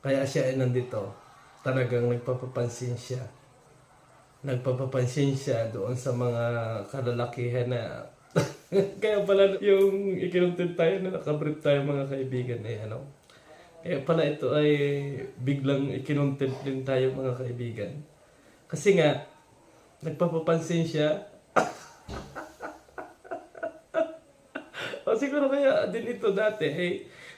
Kaya siya ay nandito. Talagang nagpapapansin siya. Nagpapapansin siya doon sa mga kalalakihan na kaya pala yung ikinuntin tayo na nakabrief tayo mga kaibigan ano. Kaya pala ito ay biglang ikinuntin din tayo mga kaibigan. Kasi nga, nagpapapansin siya. O siguro kaya din ito dati,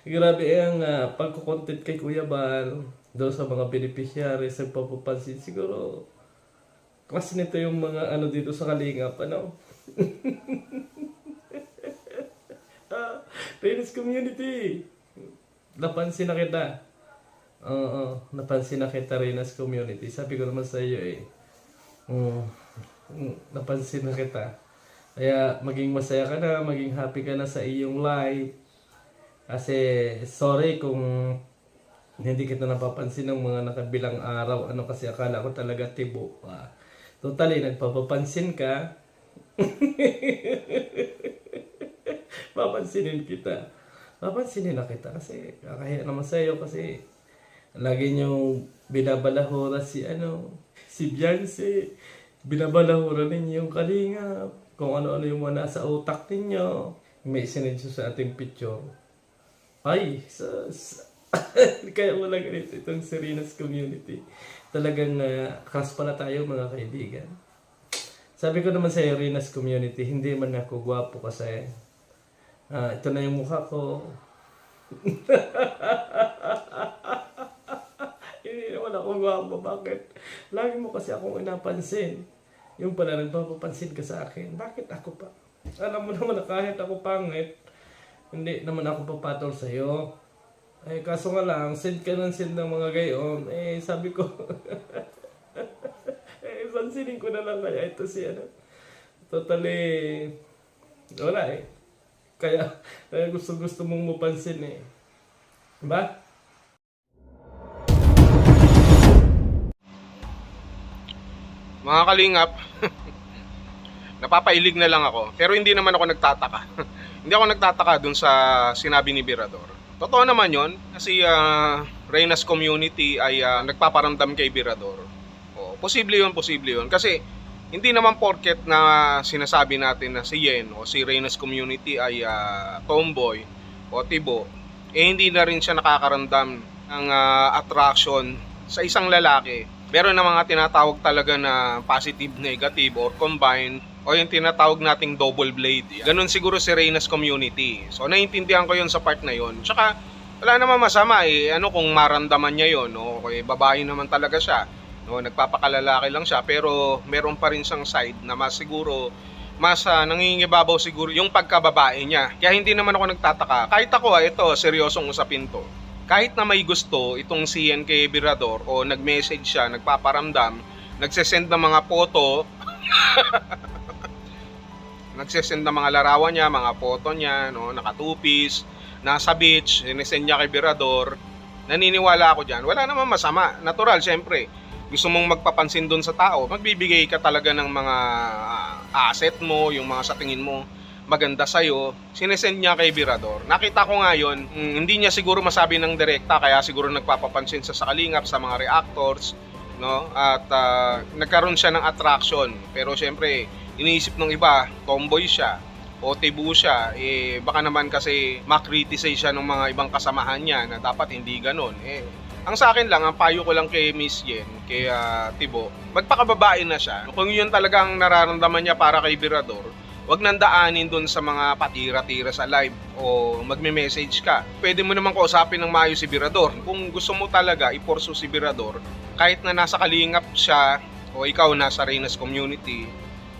grabe ang pagkukontent kay Kuya Bal, doon sa mga beneficiaries, nagpapapansin. Siguro, klase nito yung mga ano dito sa Kalingap, ano? Parents community, napansin na kita. Oo, napansin na kita Renas community. Sabi ko naman sa iyo napansin na kita. Kaya maging masaya ka na, maging happy ka na sa iyong life. Kasi sorry kung hindi kita napapansin ng mga nakabilang araw. Ano kasi akala ko talaga tibo. Totally, nagpapapansin ka. Papansinin kita. Papansinin na kita kasi kakahiya naman sa iyo kasi lagi niyong binabalahura si Beyonce. Binabalahura ninyo yung Kalingap. Kung ano-ano yung mga nasa utak ninyo. May sinid sa ating picture. Ay, kaya wala ganito itong Serena's community. Talagang crush pala tayo mga kaibigan. Sabi ko naman sa Serena's community, hindi man ako gwapo kasi ito na yung mukha ko. Hindi naman ako gwapo. Bakit? Lagi mo kasi akong inapansin. Yung pala nagpapapansin ka sa akin. Bakit ako pa? Alam mo naman na kahit ako pangit, hindi naman ako papatol sa'yo. Kaso nga lang, send ka ng send ng mga gayon. Sabi ko, pansinin ko na lang kaya ito si Totally, wala Kaya gusto mong mapansin Diba? Mga kalingap, napapailig na lang ako. Pero hindi naman ako nagtataka. Hindi ako nagtataka dun sa sinabi ni Birador. Totoo naman yon kasi Reyna's community ay nagpaparamdam kay Birador. Posible yun. Kasi hindi naman porket na sinasabi natin na si Yen o si Reyna's community ay tomboy o tibo, hindi na rin siya nakakaramdam ng attraction sa isang lalaki. Meron na mga tinatawag talaga na positive, negative, or combine, o yung tinatawag nating double blade. Ganun siguro si Reyna's community. So naiintindihan ko yun sa part na yun. Tsaka wala naman masama kung maramdaman niya yun, no? Babae naman talaga siya, no? Nagpapakalalaki lang siya, pero meron pa rin siyang side na mas siguro mas nangingibabaw siguro yung pagkababae niya. Kaya hindi naman ako nagtataka. Kahit ako ito, seryosong usapin to. Kahit na may gusto itong si NK Birador o nag-message siya, nagpaparamdam, nagsesend ng mga photo, nagsesend ng mga larawan niya, mga photo niya, no, nakatupis, nasa beach, sinesend niya kay Birador, naniniwala ako dyan. Wala namang masama. Natural, syempre. Gusto mong magpapansin doon sa tao, magbibigay ka talaga ng mga asset mo, yung mga sa tingin mo maganda sa'yo, sinesend niya kay Birador. Nakita ko nga yun, hindi niya siguro masabi ng direkta, kaya siguro nagpapapansin sa Kalingap, sa mga reactors, no? At nagkaroon siya ng attraction. Pero syempre, iniisip ng iba, tomboy siya, o tibu siya, baka naman kasi makriticize siya ng mga ibang kasamahan niya na dapat hindi ganon. Ang sa akin lang, ang payo ko lang kay Miss Yen, kay Tibo, magpakababae na siya. Kung yun talagang nararamdaman niya para kay Birador, wag nang daanin doon sa mga patira-tira sa live o magme-message ka. Pwede mo naman kausapin ng maayos si Birador. Kung gusto mo talaga iporso si Birador, kahit na nasa Kalingap siya o ikaw nasa Reyna's community,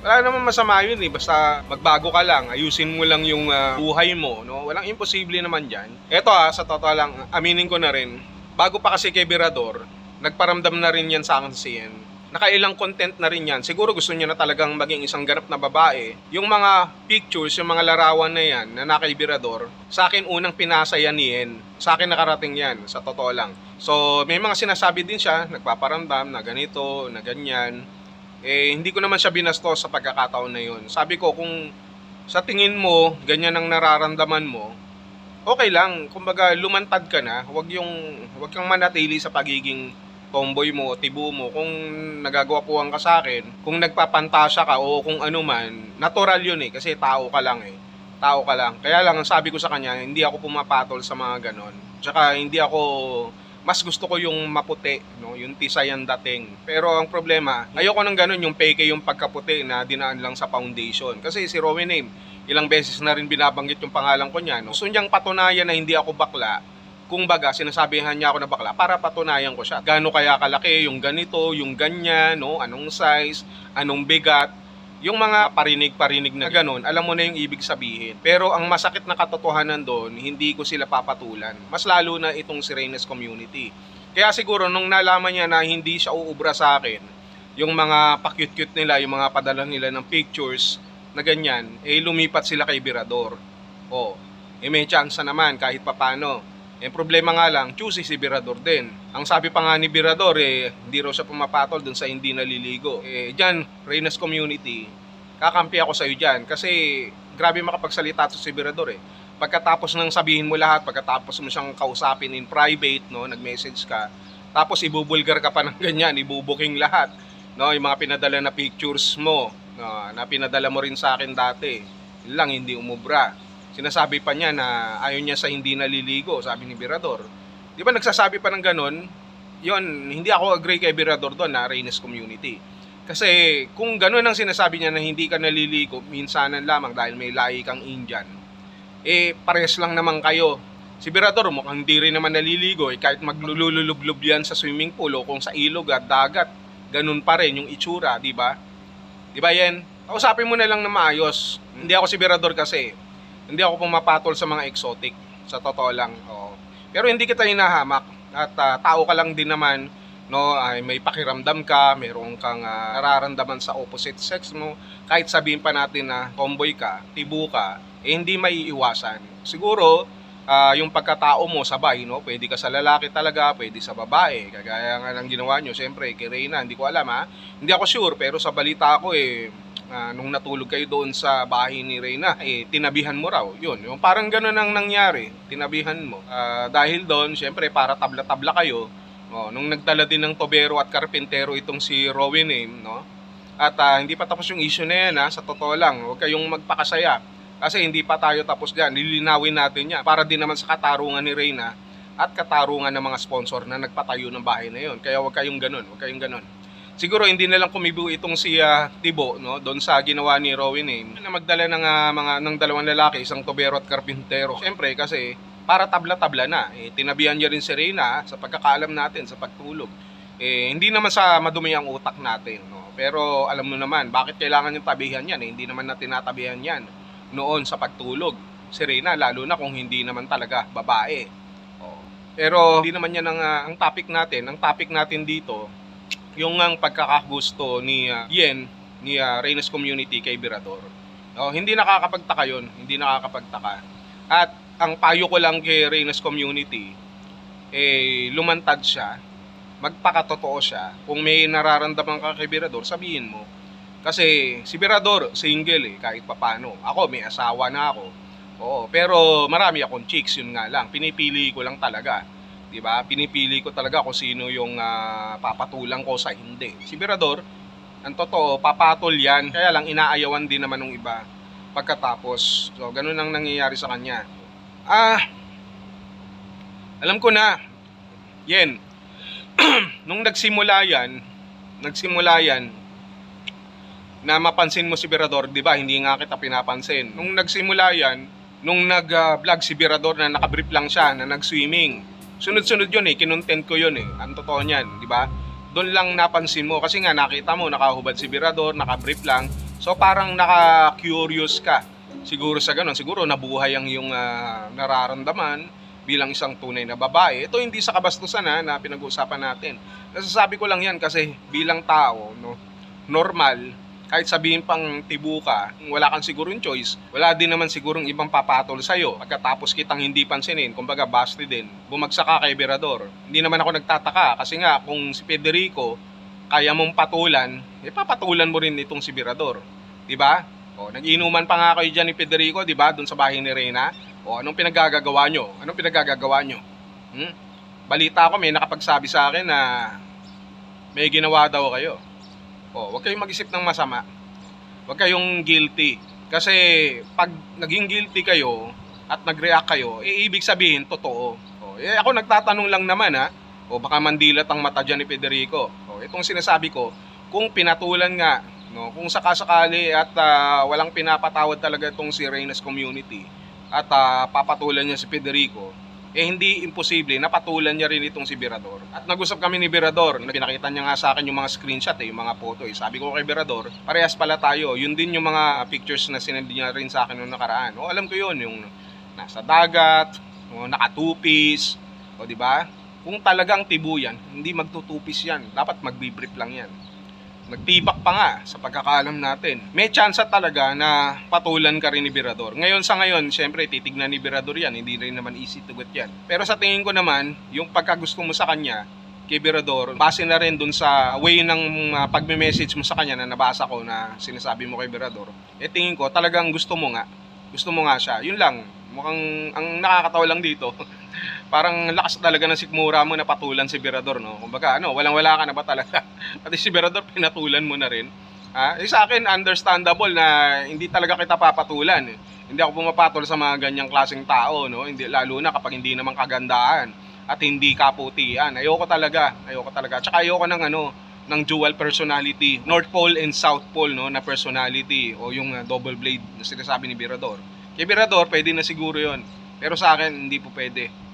wala naman masama yun basta magbago ka lang, ayusin mo lang yung buhay mo, no? Walang imposible naman dyan. Eto sa totoo lang, aminin ko na rin, bago pa kasi kay Birador, nagparamdam na rin yan sa akin si Yen. Nakailang content na rin yan. Siguro gusto niya na talagang maging isang ganap na babae. Yung mga pictures, yung mga larawan na yan na nakay Birador, sa akin unang pinasa yan ni Yen. Sa akin nakarating yan, sa totoo lang. So may mga sinasabi din siya, nagpaparamdam na ganito, na ganyan. Hindi ko naman siya binastos sa pagkakataon na yun. Sabi ko, kung sa tingin mo, ganyan ang nararamdaman mo, okay lang. Kumbaga, lumantad ka na. Huwag kang manatili sa pagiging tomboy mo, tibo mo. Kung nagagawapuhan ka sa akin, kung nagpapantasya ka o kung ano man, natural yun eh. Kasi tao ka lang eh. Tao ka lang. Kaya lang, ang sabi ko sa kanya, hindi ako pumapatol sa mga ganon. Tsaka hindi ako, mas gusto ko yung maputi, no? Yung tisay ang dating. Pero ang problema, ayoko ng ganon, yung peke yung pagkaputi na dinaan lang sa foundation. Kasi si Rowan Name, ilang beses na rin binabanggit yung pangalan ko niya, no? Gusto niyang patunayan na hindi ako bakla. Kung baga, sinasabihan niya ako na bakla para patunayan ko siya. Gaano kaya kalaki, yung ganito, yung ganyan, no? Anong size, anong bigat. Yung mga parinig-parinig na ganun, alam mo na yung ibig sabihin. Pero ang masakit na katotohanan doon, hindi ko sila papatulan. Mas lalo na itong si Reynes Community. Kaya siguro nung nalaman niya na hindi siya uubra sa akin, yung mga pa-cute-cute nila, yung mga padala nila ng pictures na ganyan, eh lumipat sila kay Birador. Oh, eh may chance naman kahit papano. Eh problema nga lang, choosy si Birador din. Ang sabi pa nga ni Birador, eh hindi raw siya pumapatol dun sa hindi naliligo. Eh dyan, Reynes Community, kakampi ako sa'yo dyan. Kasi grabe makapagsalita to si Birador eh. Pagkatapos nang sabihin mo lahat, pagkatapos mo siyang kausapin in private, no, nag-message ka, tapos ibubulgar ka pa ng ganyan, ibubuking lahat, no, yung mga pinadala na pictures mo, no, na pinadala mo rin sa akin dati, yun lang hindi umubra. Sinasabi pa niya na ayaw niya sa hindi naliligo, sabi ni Birador. Di ba nagsasabi pa ng ganon? Yun, hindi ako agree kay Birador doon na Reynes Community. Kasi kung ganon ang sinasabi niya na hindi ka naliligo, minsanan lamang dahil may lahi kang Indian, eh pares lang naman kayo. Si Birador mukhang hindi rin naman naliligo, eh, kahit maglululublob yan sa swimming pool o kung sa ilog at dagat, ganun pa rin yung itsura, di ba? Di ba yan? Kausapin mo na lang na maayos. Hindi ako si Birador kasi. Hindi ako pumapatol sa mga exotic. Sa totoo lang. Oo. Pero hindi kita hinahamak. At tao ka lang din naman. No? Ay, may pakiramdam ka. Meron kang nararamdaman sa opposite sex mo. Kahit sabihin pa natin na tomboy ka, tibo ka, eh hindi maiiwasan. Siguro, yung pagkatao mo sabay, no? Pwede ka sa lalaki talaga, pwede sa babae. Kagaya nga ng ginawa nyo, siyempre, kay Reyna, hindi ko alam ha. Hindi ako sure, pero sa balita ko nung natulog kayo doon sa bahay ni Reyna, tinabihan mo raw. Yun, yung parang gano'n ang nangyari, tinabihan mo. Dahil doon, syempre, para tabla-tabla kayo, nung nagdala din ng tobero at karpintero itong si Rowan Name, no? At hindi pa tapos yung issue na yan, sa totoo lang, huwag kayong magpakasaya. Kasi hindi pa tayo tapos dyan, lilinawin natin yan. Para din naman sa katarungan ni Reyna at katarungan ng mga sponsor na nagpatayo ng bahay na yun. Kaya huwag kayong ganun, huwag kayong ganun. Siguro hindi na lang kumibo itong si Tibo, no, doon sa ginawa ni Rowan Name na magdala ng dalawang lalaki, isang tobero at karpintero. Siyempre kasi para tabla-tabla na, tinabihan niya rin si Reyna sa pagkakaalam natin sa pagtulog. Hindi naman sa madumi ang utak natin, no. Pero alam mo naman, bakit kailangan yung tabihan yan? Hindi naman natin natabihan yan noon sa pagtulog. Si Reyna, lalo na kung hindi naman talaga babae. Pero hindi naman yan ang topic natin. Ang topic natin dito, yung ang pagkakagusto ni Reynes Community kay Birador. Hindi nakakapagtaka yun, hindi nakakapagtaka. At ang payo ko lang kay Reynes Community, lumantad siya, magpakatotoo siya. Kung may nararamdaman ka kay Birador, sabihin mo. Kasi si Birador, single kahit papano. Ako, may asawa na ako. Oo, pero marami akong chicks, yun nga lang. Pinipili ko lang talaga. Diba? Pinipili ko talaga kung sino yung papatulang ko sa hindi. Si Birador, ang totoo, papatol yan. Kaya lang inaayawan din naman ng iba pagkatapos. So, ganun ang nangyayari sa kanya. Alam ko na, yan. Nung nagsimula yan, na mapansin mo si Birador, di ba? Hindi nga kita pinapansin. Nung nagsimula yan, nung nag-vlog si Birador na nakabrief lang siya, na nag-swimming, sunod-sunod yun kinontent ko yun ang totoo niyan, di ba? Doon lang napansin mo kasi nga nakita mo nakahubad si Birador, nakabrief lang. So parang naka-curious ka. Siguro sa ganun, siguro nabuhay ang yung nararamdaman bilang isang tunay na babae. Ito hindi sa kabastusan na pinag-uusapan natin. Nasasabi ko lang yan kasi bilang tao, no, normal, kahit sabihin pang tibo ka, wala kang sigurong choice, wala din naman sigurong ibang papatol sa'yo. Pagkatapos kitang hindi pansinin, kumbaga basti din, bumagsak ka kay Birador. Hindi naman ako nagtataka kasi nga kung si Federico kaya mong patulan, papatulan mo rin itong si Birador. Diba? Nag-inuman pa nga kayo dyan ni Federico, diba? Doon sa bahay ni Reyna. O anong pinaggagawa nyo? Anong pinaggagawa nyo? Balita ko may nakapagsabi sa akin na may ginawa daw kayo. O, huwag kayong mag-isip ng masama. Huwag kayong guilty. Kasi pag naging guilty kayo at nag-react kayo, ibig sabihin totoo. O, ako nagtatanong lang naman ha. O baka mandilat ang mata dyan ni Federico. O, itong sinasabi ko, kung pinatulan nga, no, kung sakasakali at walang pinapatawad talaga itong si Reyna's Community at papatulan niya si Federico, hindi imposible na patulan niya rin itong si Birador. At nag-usap kami ni Birador, pinakita niya nga sa akin yung mga screenshot, yung mga photo. Sabi ko kay Birador, parehas pala tayo. Yun din yung mga pictures na sinend niya rin sa akin noong nakaraan. O alam ko yun, yung nasa dagat, nakatupis, o di ba? Kung talagang tibo yan, hindi magtutupis yan. Dapat magbibrief lang yan. Nagtibak pa nga sa pagkakaalam natin. May chance talaga na patulan ka rin ni Birador. Ngayon sa ngayon, syempre titignan ni Birador yan. Hindi rin naman easy to get yan. Pero sa tingin ko naman, yung pagkagusto mo sa kanya, kay Birador, base na rin dun sa way ng pagme-message mo sa kanya na nabasa ko na sinasabi mo kay Birador, tingin ko talagang gusto mo nga siya. Yun lang, mukhang ang nakakatawa lang dito. Parang lakas talaga ng sikmura mo na patulan si Birador, no? Kumbaga, walang-wala ka na ba talaga? Pati si Birador, pinatulan mo na rin. Sa akin, understandable na hindi talaga kita papatulan. Hindi ako pumapatol sa mga ganyang klaseng tao, no? Hindi, lalo na kapag hindi naman kagandahan at hindi kaputian. Ayoko talaga. Tsaka ayoko ng dual personality, North Pole and South Pole, no, na personality, o yung double blade na sinasabi ni Birador. Kay Birador, pwede na siguro yon. Pero sa akin, hindi po pwede.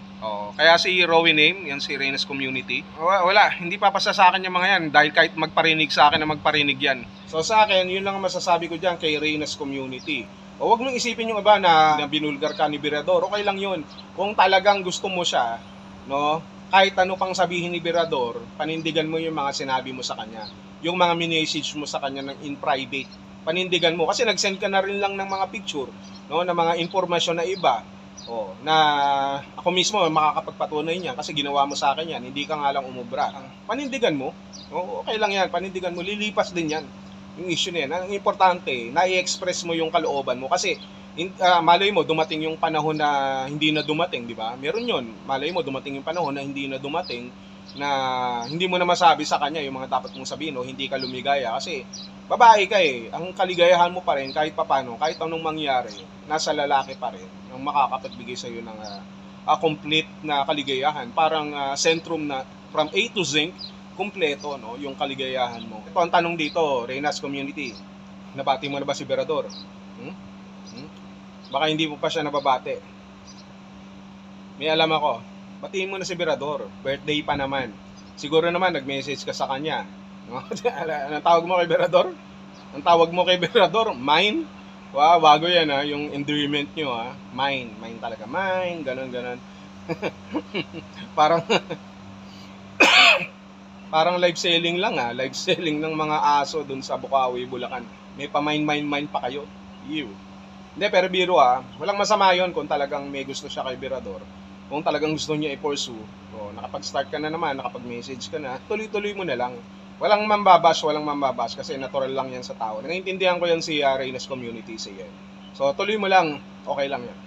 Kaya si Rowie Name, yan si Reyna's Community, wala, hindi papasa sa akin yung mga yan dahil kahit magparinig sa akin na magparinig yan. So sa akin, yun lang ang masasabi ko dyan kay Reyna's Community. Huwag mong isipin yung iba na binulgar ka ni Birador, okay lang yun. Kung talagang gusto mo siya, no, kahit ano pang sabihin ni Birador, panindigan mo yung mga sinabi mo sa kanya. Yung mga message mo sa kanya in private, panindigan mo. Kasi nag-send ka na rin lang ng mga picture, no, ng mga informasyon na iba. Na ako mismo makakapagpatunay niya kasi ginawa mo sa akin yan, hindi ka nga lang umubra. Panindigan mo, okay lang yan, panindigan mo, lilipas din yan. Yung issue na yan, ang importante, na-i-express mo yung kalooban mo kasi malay mo dumating yung panahon na hindi na dumating, di ba? Meron yun, malay mo dumating yung panahon na hindi na dumating, na hindi mo na masabi sa kanya yung mga dapat mong sabihin, o hindi ka lumigaya kasi babae ka ang kaligayahan mo pa rin kahit papano, kahit anong mangyari, nasa lalaki pa rin ang makakapagbigay sa iyo ng complete na kaligayahan. Parang sentrum na from A to Z, kumpleto, no, yung kaligayahan mo. Ito ang tanong dito, Reyna's Community, nabati mo na ba si Birador? Baka hindi mo pa siya nababati. May alam ako, batiin mo na si Birador, birthday pa naman. Siguro naman nag-message ka sa kanya, no? Anong tawag mo kay Birador? Ang tawag mo kay Birador, mine? Wow, bago yan yung endearment nyo mine talaga, mine, ganon. Parang live selling lang live selling ng mga aso dun sa Bukawi, Bulacan. May pa mine pa kayo. Ew. Hindi, pero biro walang masama yon kung talagang may gusto siya kay Birador. Kung talagang gusto niya i-pursue, nakapag-start ka na naman, nakapag-message ka na, tuloy-tuloy mo na lang. Walang mambabash kasi natural lang yan sa tao. Naiintindihan ko yan si Reyna's Community. Sige. So tuloy mo lang, okay lang yan.